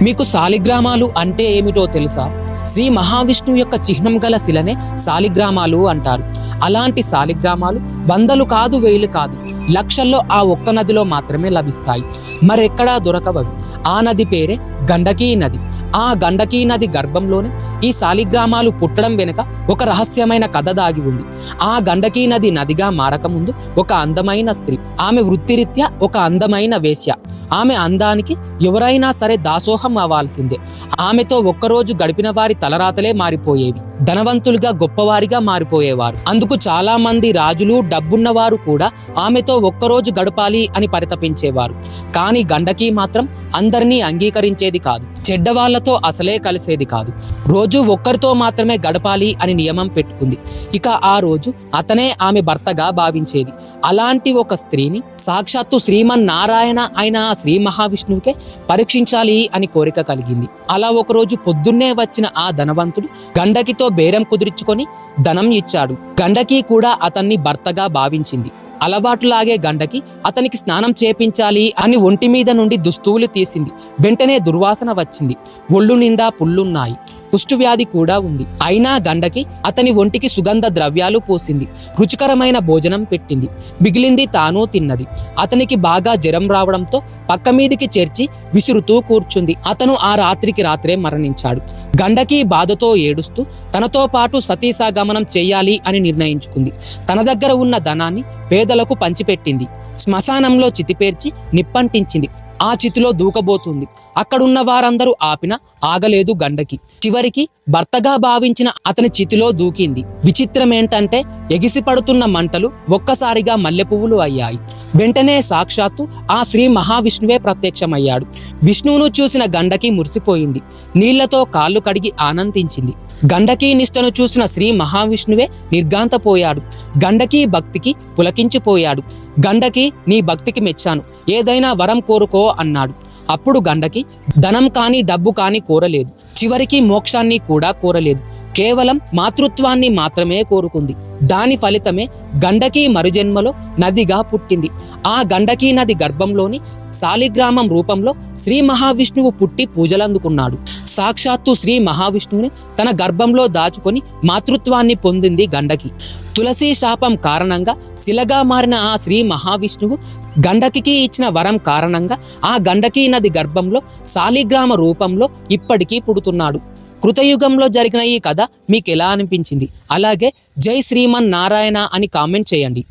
మీకు శాలిగ్రామాలు అంటే ఏమిటో తెలుసా? శ్రీ మహావిష్ణువు యొక్క చిహ్నం గల శిలనే శాలిగ్రామాలు అంటారు. అలాంటి శాలిగ్రామాలు వందలు కాదు, వేలు కాదు, లక్షల్లో ఆ ఒక్క నదిలో మాత్రమే లభిస్తాయి. మరెక్కడా దొరకవవి. ఆ నది పేరే గండకీ నది. ఆ గండకీ నది గర్భంలోనే ఈ శాలిగ్రామాలు పుట్టడం వెనుక ఒక రహస్యమైన కథ దాగి ఉంది. ఆ గండకీ నది నదిగా మారకముందు ఒక అందమైన స్త్రీ, ఆమె వృత్తిరీత్యా ఒక అందమైన వేశ్య. ఆమె అందానికి ఎవరైనా సరే దాసోహం అవ్వాల్సిందే. ఆమెతో ఒక్కరోజు గడిపిన వారి తలరాతలే మారిపోయేవి. ధనవంతులుగా గొప్పవారిగా మారిపోయేవారు. అందుకు చాలా మంది రాజులు, డబ్బున్నవారు కూడా ఆమెతో ఒక్కరోజు గడపాలి అని పరితపించేవారు. కానీ గండకీ మాత్రం అందరినీ అంగీకరించేది కాదు. చెడ్డవాళ్లతో అసలే కలిసేది కాదు. రోజు ఒక్కరితో మాత్రమే గడపాలి అని నియమం పెట్టుకుంది. ఇక ఆ రోజు అతనే ఆమె భర్తగా భావించేది. అలాంటి ఒక స్త్రీని సాక్షాత్తు శ్రీమన్నారాయణ అయిన శ్రీ మహావిష్ణువుకే పరీక్షించాలి అని కోరిక కలిగింది. అలా ఒకరోజు పొద్దున్నే వచ్చిన ఆ ధనవంతుడు గండకితో బేరం కుదుర్చుకొని ధనం ఇచ్చాడు. గండకి కూడా అతన్ని భర్తగా భావించింది. అలవాటులాగే గండకి అతనికి స్నానం చేపించాలి అని ఒంటి మీద నుండి దుస్తువులు తీసింది. వెంటనే దుర్వాసన వచ్చింది. ఒళ్ళు నిండా పుళ్ళున్నాయి. కుష్ఠవ్యాధి కూడా ఉంది. అయినా గండకి అతని ఒంటికి సుగంధ ద్రవ్యాలు పూసింది. రుచికరమైన భోజనం పెట్టింది. మిగిలింది తాను తిన్నది. అతనికి బాగా జ్వరం రావడంతో పక్క మీదికి చేర్చి విసురుతూ కూర్చుంది. అతను ఆ రాత్రికి రాత్రే మరణించాడు. గండకి బాధతో ఏడుస్తూ తనతో పాటు సతీసాగమనం చేయాలి అని నిర్ణయించుకుంది. తన దగ్గర ఉన్న ధనాన్ని పేదలకు పంచిపెట్టింది. శ్మశానంలో చితిపేర్చి నిప్పంటించింది. ఆ చితిలో దూకబోతుంది. అక్కడున్న వారందరూ ఆపినా ఆగలేదు గండకి. చివరికి భర్తగా భావించిన అతని చితిలో దూకింది. విచిత్రమేంటంటే ఎగిసి పడుతున్న మంటలు ఒక్కసారిగా మల్లెపువ్వులు అయ్యాయి. వెంటనే సాక్షాత్తు ఆ శ్రీ మహావిష్ణువే ప్రత్యక్షమయ్యాడు. విష్ణువును చూసిన గండకి మురిసిపోయింది. నీళ్లతో కాళ్ళు కడిగి ఆనందించింది. గండకీ నిష్టను చూసిన శ్రీ మహావిష్ణువే నిర్ఘాంతపోయాడు. గండకీ భక్తికి పులకించిపోయాడు. గండకి, నీ భక్తికి మెచ్చాను, ఏదైనా వరం కోరుకో అన్నాడు. అప్పుడు గండకి ధనం కానీ డబ్బు కానీ కోరలేదు. చివరికి మోక్షాన్ని కూడా కోరలేదు. కేవలం మాతృత్వాన్ని మాత్రమే కోరుకుంది. దాని ఫలితమే గండకీ మరుజన్మలో నదిగా పుట్టింది. ఆ గండకీ నది గర్భంలోని శాలిగ్రామం రూపంలో శ్రీ మహావిష్ణువు పుట్టి పూజలందుకున్నాడు. సాక్షాత్తు శ్రీ మహావిష్ణువుని తన గర్భంలో దాచుకొని మాతృత్వాన్ని పొందింది గండకి. తులసి శాపం కారణంగా శిలగా మారిన ఆ శ్రీ మహావిష్ణువు గండకికి ఇచ్చిన వరం కారణంగా ఆ గండకీ నది గర్భంలో శాలిగ్రామ రూపంలో ఇప్పటికీ పుడుతున్నాడు. కృతయుగంలో జరిగిన ఈ కథ మీకు ఎలా అనిపించింది? అలాగే జై శ్రీమన్నారాయణ అని కామెంట్ చేయండి.